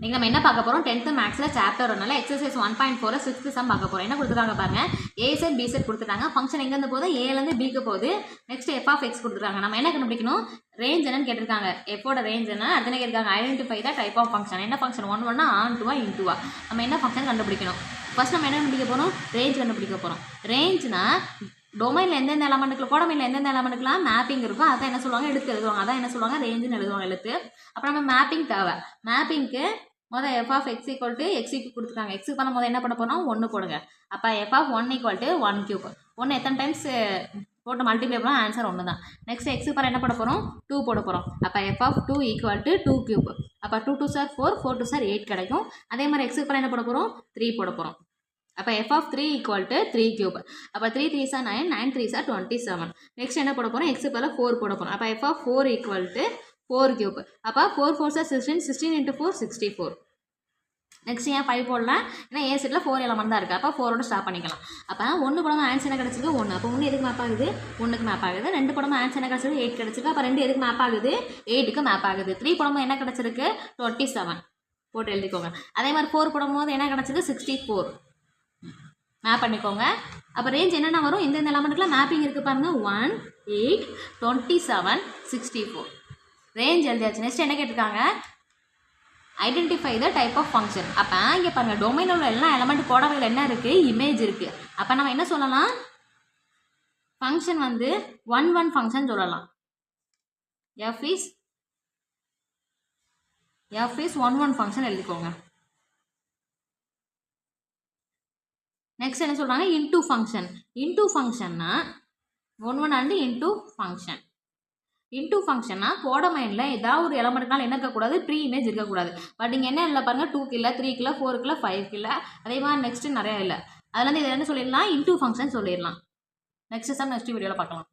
நீங்கள் நம்ம என்ன பார்க்க போகிறோம் 10th மேக்ஸில் சாப்டர் ஒன்றில் எக்ஸசைஸ் 1.4 6th சம் பார்க்க போகிறோம். என்ன கொடுத்துருக்காங்க பாருங்க, ஏ செட் பி செட் கொடுத்துட்டாங்க. ஃபங்க்ஷன் எங்கேருந்து போகுது, ஏலேருந்து பிக்கு போகுது. நெக்ஸ்ட் எஃப் ஆஃப் எக்ஸ் கொடுத்துருக்காங்க. நம்ம என்ன கண்டுபிடிக்கணும், ரேஞ்ச் என்னன்னு கேட்டிருக்காங்க. எஃபோட ரேஞ்ச் என்ன, அடுத்த கேட்டிருக்காங்க identify the type of function. என்ன ஃபங்க்ஷன் 1 1 ஆன் 2 இன்டூவா, நம்ம என்ன ஃபங்க்ஷன் கண்டுபிடிக்கணும். ஃபர்ஸ்ட் நம்ம என்ன கண்டுபிடிக்க போகிறோம், ரேஞ்ச் கண்டுபிடிக்க போகிறோம். ரேஞ்ச்னா டொமைனில் எந்தெந்த எலமெண்ட்டுக்கு கோடமையில் எந்தெந்த எலமெண்ட்டுக்குலாம் மேப்பிங் இருக்கும், அதான் என்ன சொல்லுவாங்க, எடுத்து எழுதுவாங்க. அதான் என்ன சொல்லுவாங்க, ரேஞ்சுன்னு எழுதுவாங்க எழுத்து. அப்புறம் நம்ம மேப்பிங் தேவை. மேப்பிங்க்கு முதல் f of x equal to எக்ஸுக்கு கொடுத்துருக்காங்க. எக்ஸுக்கு பண்ண போது என்ன பண்ண போகிறோம், 1 போடுங்க. அப்போ f of 1 equal to 1 cube. 1 எத்தனை டைம்ஸ் போட்டு மல்டிப்ளை பண்ணால் ஆன்சர் 1 தான். நெக்ஸ்ட் எக்ஸுக்கு பண்ண என்ன பண்ண போகிறோம், 2 போட போகிறோம். அப்போ f of 2 equal to 2 cube. அப்போ 2 2 சார் 4, 4 2 சார் 8 கிடைக்கும். அதே மாதிரி எக்ஸுக்கு பண்ண என்ன போட போகிறோம், 3 போட போகிறோம். அப்போ f of 3 equal to 3 cube. அப்போ 3 3 சார் 9, 9 3 சார் 27. நெக்ஸ்ட் என்ன போட போகிறோம், எக்ஸுக்கு பதில் 4 போட போகிறோம். அப்போ f of 4 equal to 4 cube. அப்போ 4 4 சார் 16, 16 × 4 64. நெக்ஸ்ட் ஏன் 5 போடலாம், ஏன்னா ஏ செட்டில் 4 எலமெண்ட் தான் இருக்குது. அப்போ 4ஓட ஸ்டார்ட் பண்ணிக்கலாம். அப்போ 1 படமாக ஆன்சர் என்ன கிடச்சிருக்கு, 1. அப்போ 1 எதுக்கு மேப் ஆகுது, 1க்கு மேப் ஆகுது. 2 படமாக ஆன்சர் என்ன கிடச்சிருக்கு, 8 கிடச்சிருக்கு. அப்போ 2 எதுக்கு மேப் ஆகுது, 8க்கு மேப் ஆகுது. 3 படமாக என்ன கிடச்சிருக்கு, 27 போட்டு எழுதிக்கோங்க. அதே மாதிரி 4 படம்போது என்ன கிடச்சிருக்கு, 64 மேப் பண்ணிக்கோங்க. அப்போ ரேஞ்ச் என்னென்ன வரும், இந்த எலமெண்ட்டுக்குலாம் மேப்பிங் இருக்குது பாருங்கள், 1 8 27 64 ரேஞ்ச் எழுதியாச்சு. நெக்ஸ்ட் என்ன கேட்டிருக்காங்க, identify the type of function. அப்போ இங்கே பாருங்கள், டொமைனில் உள்ள எல்லா எலமெண்ட் கோடமையில் என்ன இருக்குது, இமேஜ் இருக்குது. அப்போ நம்ம என்ன சொல்லலாம், ஃபங்க்ஷன் வந்து 1 1 ஃபங்க்ஷன் சொல்லலாம். எஃப் இஸ் 1 1 ஃபங்க்ஷன் எழுதிக்கோங்க. நெக்ஸ்ட் என்ன சொல்கிறாங்க, இன்டூ ஃபங்க்ஷன். இன்டூ ஃபங்க்ஷன்னா 1 1 அண்டு இன்டூ ஃபங்க்ஷன். இன்டூ ஃபங்க்ஷன்னா கோடமைனில் ஏதாவது ஒரு எலமெண்ட்னால என்ன இருக்கக்கூடாது, ப்ரீ இமேஜ் இருக்கக்கூடாது. பட் இங்கே என்ன இல்லை பாருங்கள், 2க்கு இல்லை, 3க்கு இல்லை, 4க்கு இல்லை, 5க்கு இல்லை. அதே மாதிரி நெக்ஸ்ட்டு நிறையா இல்லை. அதில் வந்து இதை என்ன சொல்லிடலாம், இன்டூ ஃபங்க்ஷன் சொல்லிடலாம். நெக்ஸ்ட் சம் நெக்ஸ்ட் வீடியோவில் பார்க்கலாம்.